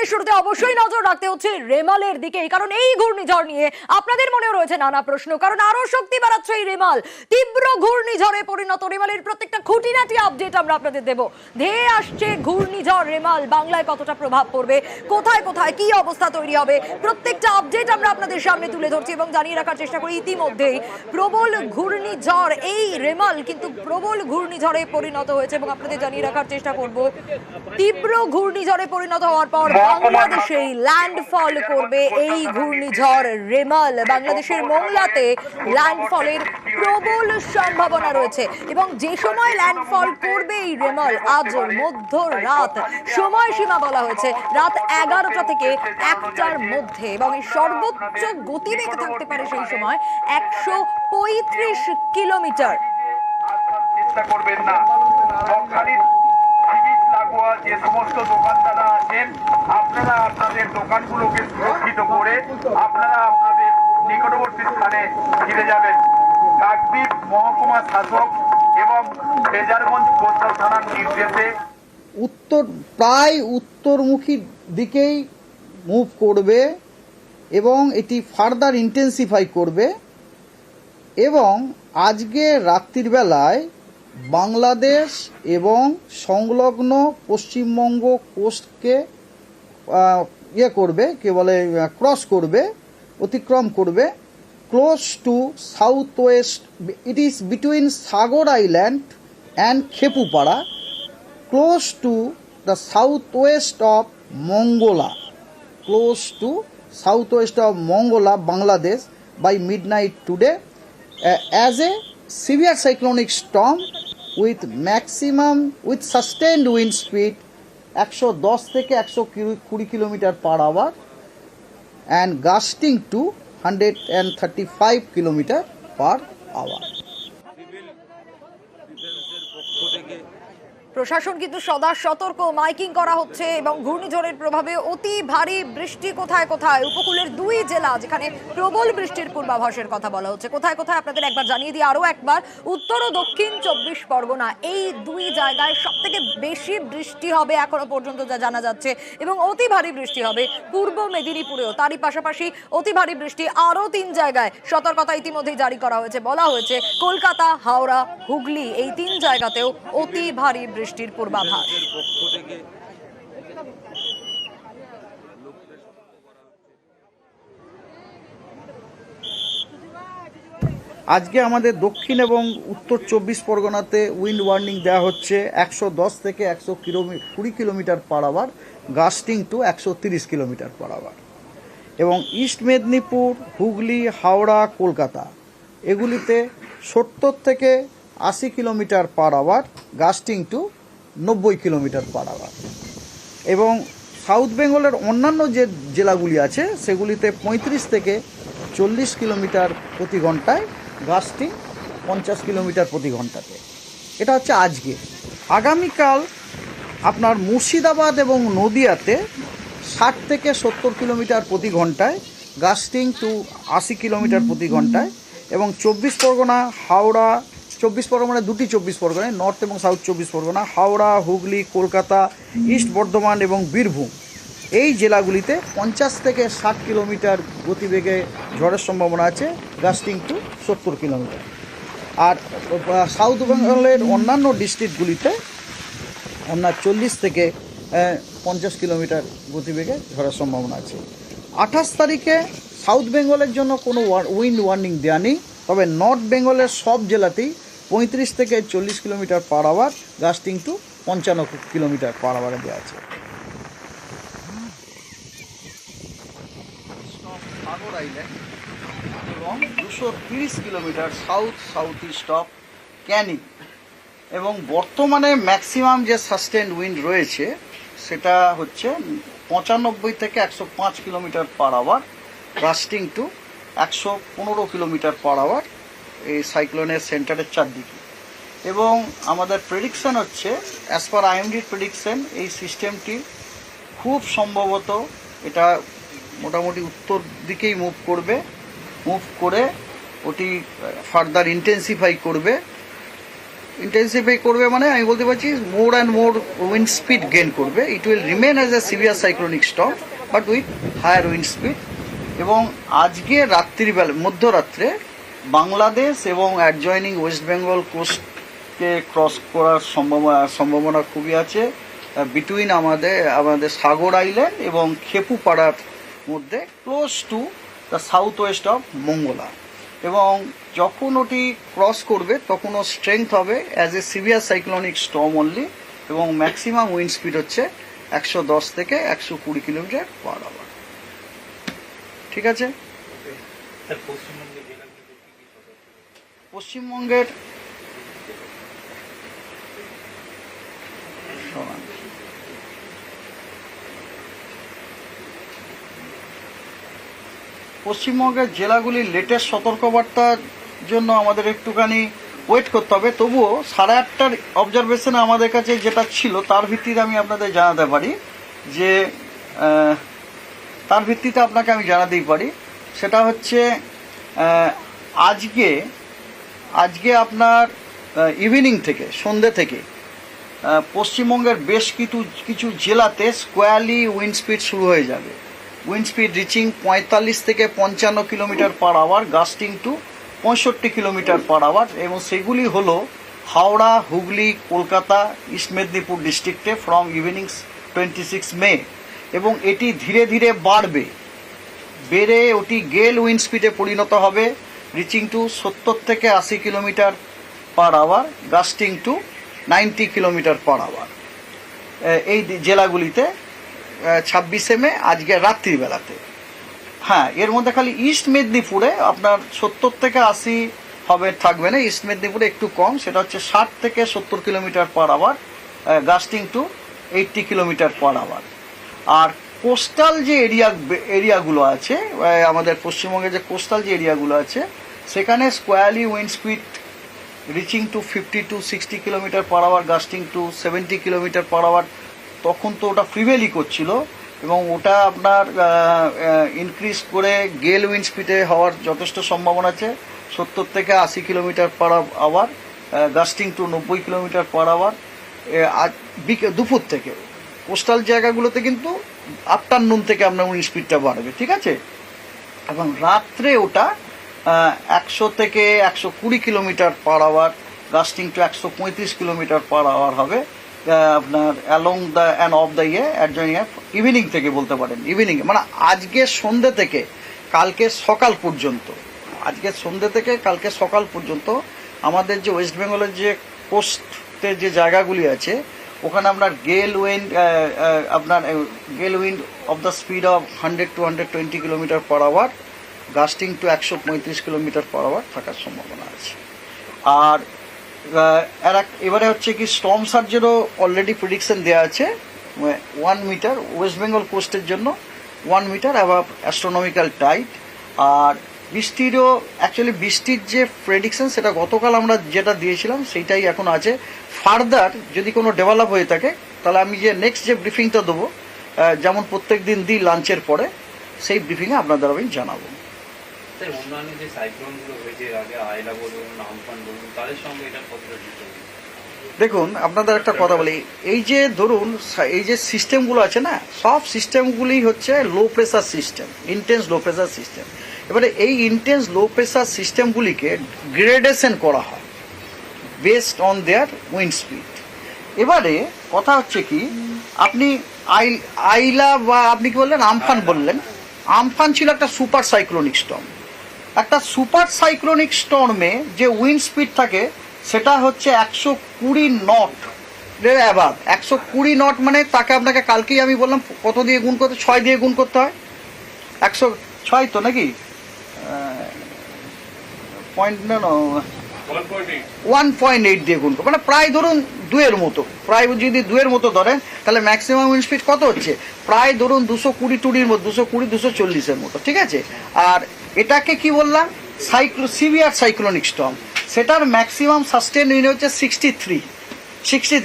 প্রতিবেদনের শুরুতে অবশ্যই নজর রাখতে হচ্ছে রেমালের দিকে, কারণ এই ঘূর্ণিঝড় নিয়ে আপনাদের মনেও রয়েছে নানা প্রশ্ন। কারণ আরো শক্তি বাড়াচ্ছে এই রেমাল, তীব্র ঘূর্ণিঝড়ে পরিণত। রেমালের প্রত্যেকটা খুঁটিনাটি আপডেট আমরা আপনাদের দেব। ধেয়ে আসছে ঘূর্ণিঝড় রেমাল, বাংলায় কতটা প্রভাব পড়বে, কোথায় কোথায় কি অবস্থা তৈরি হবে, প্রত্যেকটা আপডেট আমরা আপনাদের সামনে তুলে ধরছি এবং জানিয়ে রাখার চেষ্টা করি। ইতিমধ্যেই প্রবল ঘূর্ণিঝড় এই রেমাল কিন্তু প্রবল ঘূর্ণিঝড়ে পরিণত হয়েছে এবং আপনাদের জানিয়ে রাখার চেষ্টা করব তীব্র ঘূর্ণিঝড়ে পরিণত হওয়ার পর বাংলাদেশে ল্যান্ডফল করবে এই ঘূর্ণিঝড় রেমাল। বাংলাদেশের মোংলাতে ল্যান্ডফলের প্রবল সম্ভাবনা রয়েছে এবং যে সময় ল্যান্ডফল করবে এই রেমাল আজ মধ্যরাত সময়সীমা বলা হয়েছে রাত 11টা থেকে 1টার মধ্যে, এবং এই সর্বোচ্চ গতিবেগ থাকতে পারে সেই সময় 135 কিলোমিটার। চেষ্টা করবেন না, যে সমস্ত দোকানদাররা আছেন আপনারা আপনাদের দোকানগুলোকে সুরক্ষিত করে আপনারা আপনাদের নিকটবর্তী স্থানে ফিরে যাবেন। কাকদ্বীপ মহকুমা শাসক এবং ফ্রেজারগঞ্জ কোস্টাল থানার নির্দেশে প্রায় উত্তরমুখী দিকেই মুভ করবে এবং এটি ফার্দার ইন্টেন্সিফাই করবে এবং আজকে রাত্রির বেলায় বাংলাদেশ এবং সংলগ্ন পশ্চিমবঙ্গ কোস্টকে ক্রস করবে, অতিক্রম করবে, close to south west. It is between Sagar island and Khepupara, close to the south west of Mongla, close to south west of Mongla, Bangladesh by midnight today as a severe cyclonic storm with sustained wind speed 110 থেকে 120 kilometre per hour and gusting to 135 kilometre per hour. প্রশাসন কিন্তু সদা সতর্ক, miking করা হচ্ছে এবং ঘূর্ণিঝড়ের প্রভাবে অতি ভারী বৃষ্টি কোথায় কোথায়, উপকূলের 2 জেলা যেখানে প্রবল বৃষ্টির পূর্বাভাসের কথা বলা হচ্ছে কোথায় কোথায় আপনাদের একবার জানিয়ে দিই আরো একবার। উত্তর ও দক্ষিণ 24 পরগনা এই 2 জায়গায় সব থেকে বেশি বৃষ্টি হবে এখনো পর্যন্ত যা জানা যাচ্ছে, এবং অতি ভারী বৃষ্টি হবে পূর্ব মেদিনীপুরেও। তারই পাশাপাশি অতি ভারী বৃষ্টি আরো 3 জায়গায় সতর্কতা ইতিমধ্যেই জারি করা হয়েছে। বলা হয়েছে কলকাতা, হাওড়া, হুগলি এই 3 জায়গাতেও অতি ভারী বৃষ্টির পূর্বাভাস। আজকে আমাদের দক্ষিণ এবং উত্তর 24 পরগনাতে উইন্ড ওয়ার্নিং দেওয়া হচ্ছে 110 থেকে 120 kilometre per hour, gusting to 130 kilometre per hour. এবং ইস্ট মেদিনীপুর, হুগলি, হাওড়া, কলকাতা এগুলিতে 70 থেকে 80 kilometre per hour, gusting to 90 kilometre per hour. এবং সাউথ বেঙ্গলের অন্যান্য যে জেলাগুলি আছে সেগুলিতে 35 থেকে 40 কিলোমিটার প্রতি ঘন্টায়, গাস্টিং 50 কিলোমিটার প্রতি ঘন্টাতে। এটা হচ্ছে আজকে। আগামীকাল আপনার মুর্শিদাবাদ এবং নদিয়াতে 60 থেকে 70 কিলোমিটার প্রতি ঘন্টায়, গাস্টিং টু 80 কিলোমিটার প্রতি ঘন্টায়। এবং 24 পরগনা, হাওড়া, 24 পরগনা 2টি 24 পরগনায়, নর্থ এবং সাউথ 24 পরগনা, হাওড়া, হুগলি, কলকাতা, ইস্ট বর্ধমান এবং বীরভূম এই জেলাগুলিতে 50 থেকে 60 কিলোমিটার গতিবেগে ঝড়ের সম্ভাবনা আছে, গাস্টিং টু 70 কিলোমিটার। আর সাউথ বেঙ্গলের অন্যান্য ডিস্ট্রিক্টগুলিতে আপনার 40 থেকে 50 কিলোমিটার গতিবেগে ঝড়ের সম্ভাবনা আছে। 28 তারিখে সাউথ বেঙ্গলের জন্য কোনো উইন্ড ওয়ার্নিং দেওয়া নেই, তবে নর্থ বেঙ্গলের সব জেলাতেই 35 থেকে 40 kilometre per hour, gusting to 55 kilometre per আওয়ারে দেওয়া আছে। সাগর আইল্যান্ড এবং 230 kilometre south east of Canning. এবং বর্তমানে ম্যাক্সিমাম যে সাস্টেন্ড উইন্ড রয়েছে সেটা হচ্ছে 95 থেকে 105 kilometre per hour, gusting to 115 kilometre per hour এই সাইক্লোনের সেন্টারের চারদিকে। এবং আমাদের প্রেডিকশন হচ্ছে, অ্যাজ পার আইএমডির প্রেডিকশন, এই সিস্টেমটি খুব সম্ভবত এটা মোটামুটি উত্তর দিকেই মুভ করে ওটি ফার্দার ইন্টেন্সিফাই করবে ইন্টেন্সিফাই করবে মানে আমি বলতে পারছি more and more wind speed gain করবে। It will remain as a severe cyclonic storm but with higher wind speed. এবং আজকে রাত্রিবেলা মধ্যরাত্রে বাংলাদেশ এবং অ্যাডজয়নিং ওয়েস্ট বেঙ্গল কোস্টকে ক্রস করার সম্ভাবনা খুবই আছে বিটুইন আমাদের সাগর আইল্যান্ড এবং খেপুপাড়ার মধ্যে, close to the south west of Mongla. এবং যখন ওটি ক্রস করবে তখন ও স্ট্রেংথ হবে as a severe cyclonic storm only, এবং ম্যাক্সিমাম উইন্ড স্পিড হচ্ছে 110 থেকে 120 কিলোমিটার পার আওয়ার। ঠিক আছে, পশ্চিমবঙ্গের জেলাগুলির লেটেস্ট সতর্কবার্তার জন্য আমাদের একটুখানি ওয়েট করতে হবে। তবুও 8:30টার অবজারভেশনে আমাদের কাছে যেটা ছিল তার ভিত্তিতে আমি আপনাদের জানাতে পারি যে জানাতেই পারি সেটা হচ্ছে আজকে আপনার ইভিনিং থেকে সন্ধ্যে থেকে পশ্চিমবঙ্গের বেশ কিছু জেলাতে স্কোয়ারলি উইন্ড স্পিড শুরু হয়ে যাবে। উইন্ড স্পিড রিচিং 45 থেকে 55 kilometre per hour, gusting to 65 kilometre per hour. এবং সেগুলি হলো হাওড়া, হুগলি, কলকাতা, ইস্ট মেদিনীপুর ডিস্ট্রিক্টে ফ্রম ইভিনিং 26 মে। এবং এটি ধীরে ধীরে বেড়ে ওটি গেল উইন্ড স্পিডে পরিণত হবে, রিচিং টু 70 থেকে 80 kilometre per hour, gusting to 90 kilometre per hour. এই জেলাগুলিতে 26 মে আজকে রাত্রিবেলাতে। হ্যাঁ, এর মধ্যে খালি ইস্ট মেদিনীপুরে আপনার 70 থেকে 80 থাকবে না, ইস্ট মেদিনীপুরে একটু কম, সেটা হচ্ছে 60 থেকে 70 kilometre per hour, gusting to 80 kilometre per hour. আর কোস্টাল যে এরিয়াগুলো আছে, আমাদের পশ্চিমবঙ্গের যে কোস্টাল যে এরিয়াগুলো আছে, সেখানে squally wind speed reaching to 50 to 60 kilometre per hour, gusting to 70 kilometre per hour. তখন তো ওটা প্রিভেলই করছিল এবং ওটা আপনার ইনক্রিজ করে গেল উইন্ড স্পিডে হওয়ার যথেষ্ট সম্ভাবনা আছে, 70 থেকে 80 kilometre per hour, gusting to 90 kilometre per hour. দুপুর থেকে কোস্টাল জায়গাগুলোতে কিন্তু আফটারনুন থেকে আপনার উইন্ড স্পিডটা বাড়বে, ঠিক আছে। এবং রাত্রে ওটা 100 থেকে 120 kilometre per hour, gusting to 135 kilometre per hour হবে আপনার along the and of the adjoining evening থেকে বলতে পারেন। ইভিনিং মানে আজকে সন্ধ্যে থেকে কালকে সকাল পর্যন্ত আমাদের যে ওয়েস্ট বেঙ্গলের যে কোস্টে যে জায়গাগুলি আছে ওখানে আপনার gale wind of the speed of 100 to 120 kilometre per hour, gusting to 135 kilometre per hour থাকার সম্ভাবনা আছে। আর এবারে হচ্ছে কি স্টর্ম সার্জেরও অলরেডি প্রেডিকশন দেওয়া আছে 1 মিটার ওয়েস্ট বেঙ্গল কোস্টের জন্য, 1 মিটার অ্যাবাভ অ্যাস্ট্রোনমিক্যাল টাইড। আর বৃষ্টির যে প্রেডিকশন সেটা গতকাল আমরা যেটা দিয়েছিলাম সেইটাই এখন আছে। ফার্দার যদি কোনো ডেভেলপ হয়ে থাকে তাহলে আমি যে নেক্সট যে ব্রিফিংটা দেবো, যেমন প্রত্যেক দিন দিই লাঞ্চের পরে, সেই ব্রিফিংয়ে আপনাদের আমি জানাবো। অন্যান্য যে সাইক্লোনগুলো হয়েছে আগে, আয়লা বলুন, আমফান বলুন, তাদের সঙ্গে এটা কতটা ডিফারেন্স? দেখুন, আপনাদের একটা কথা বলি, এই যে ধরুন এই যে সিস্টেমগুলো আছে না, সব সিস্টেমগুলি হচ্ছে low pressure system, intense low pressure system. এবারে এই ইন্টেন্স লো প্রেসার সিস্টেমগুলিকে গ্রেডেশন করা হয় based on their wind speed. এবারে কথা হচ্ছে কি, আপনি আইলা বা আপনি কি বললেন আমফান বললেন, আমফান ছিল একটা সুপার সাইক্লোনিক স্টর্ম। একটা সুপার সাইক্লোনিক স্টর্মে যে উইন্ড স্পিড থাকে সেটা হচ্ছে 120 নট অ্যাবাভ। 120 নট মানে তাকে আপনাকে কালকেই আমি বললাম কত দিয়ে গুণ করতে, 6 দিয়ে গুণ করতে হয়। 106 তো নাকি 1.8 দিয়ে গুণ করো, মানে প্রায় ধরুন 2-এর মতো, প্রায় যদি 2-এর মতো ধরেন তাহলে ম্যাক্সিমাম উইন্ড স্পিড কত হচ্ছে, প্রায় ধরুন 220 মতো, 240-240-এর মতো, ঠিক আছে। আর এটাকে কি বললাম, সিভিয়ার সাইক্লোনিক স্টর্ম। সেটার ম্যাক্সিমাম সাস্টেন উইন্ড হচ্ছে 63।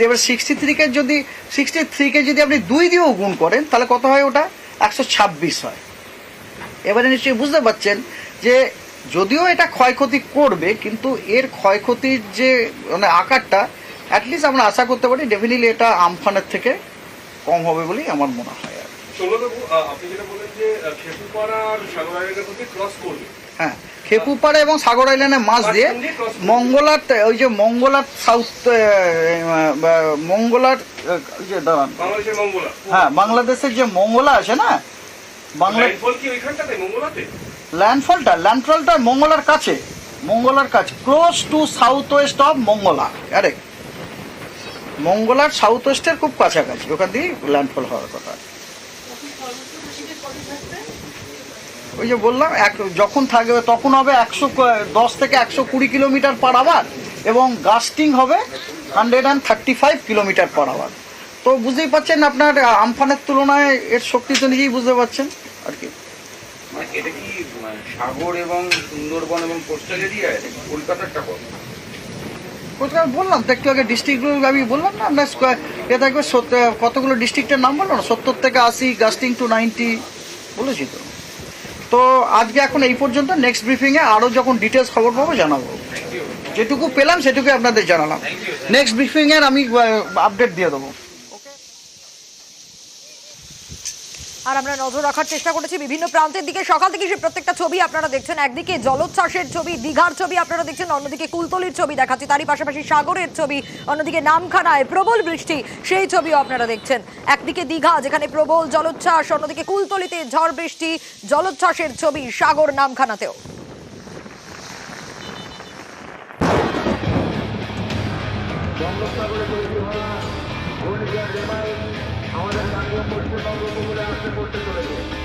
এবার 63কে যদি আপনি 2 দিয়েও গুণ করেন তাহলে কত হয়, ওটা 126 হয়। এবারে নিশ্চয়ই বুঝতে পারছেন যে যদিও এটা ক্ষয়ক্ষতি করবে, কিন্তু এর ক্ষয়ক্ষতির যে মানে আকারটা অ্যাটলিস্ট আমরা আশা করতে পারি ডেফিনেটলি এটা আমফানের থেকে কম হবে বলেই আমার মনে হয়। আর সৌম্যবাবু, আপনি যেটা বলেন যে খেপুপাড়া আর সাগর আইল্যান্ডের মধ্যে ক্রস করবে, হ্যাঁ, খেপুপাড়া এবং সাগর আইল্যান্ডের মাঝ দিয়ে মঙ্গলার, ওই যে মঙ্গলার সাউথ, মঙ্গলার ওই যে দাঁড়ান, বাংলাদেশের মঙ্গলা, হ্যাঁ বাংলাদেশের যে মঙ্গলা আছে না, বাংলা ল্যান্ডফল কি ওইখানটাতে মঙ্গলাতে? ল্যান্ডফলটা মঙ্গলার কাছে, close to south west of Mongla. আরে মঙ্গলার সাউথ ওয়েস্টের খুব কাছাকাছি, ওখান দিয়ে ল্যান্ডফল হওয়ার কথা। ওই যে বললাম যখন থাকবে তখন হবে 110 থেকে 120 কিলোমিটার পার আওয়ার এবং গাস্টিং হবে 135 কিলোমিটার পার আওয়ার। তো বুঝতেই পারছেন আপনার আমফানের তুলনায় এর শক্তি তো নিজেই বুঝতে পারছেন আর কি। এটা কি সাগর এবং সুন্দরবন এবং কোস্টাল এরিয়া, কলকাতারটা কত? কোথাও বললাম তো একটু আগে ডিস্ট্রিক্টগুলো আমি বললাম না আপনার এ থাকবে কতগুলো ডিস্ট্রিক্টের নাম বললাম না, 70 থেকে 80, গাস্টিং টু 90 বলেছি তো। তো আজকে এখন এই পর্যন্ত, নেক্সট ব্রিফিংয়ে আরও যখন ডিটেলস খবর পাবো জানাবো, যেটুকু পেলাম সেটুকুই আপনাদের জানালাম। নেক্সট ব্রিফিংয়ের আমি আপডেট দিয়ে দেবো। আর আমরা নজর রাখার চেষ্টা করেছি বিভিন্ন প্রান্তের দিকে, সকাল থেকে সে প্রত্যেকটা ছবি আপনারা দেখছেন। একদিকে জলোচ্ছ্বাসের ছবি, দীঘার ছবি আপনারা দেখছেন, অন্যদিকে কুলতলির ছবি দেখাচ্ছি, তারই পাশাপাশি সাগরের ছবি, অন্যদিকে নামখানায় প্রবল বৃষ্টি সেই ছবিও আপনারা দেখছেন। একদিকে দীঘা যেখানে প্রবল জলোচ্ছ্বাস, অন্যদিকে কুলতলিতে ঝড় বৃষ্টি, জলোচ্ছ্বাসের ছবি সাগর নামখানাতেও। আমাদের পশ্চিমবঙ্গ উপকূলে আসতে করতে চলেছে।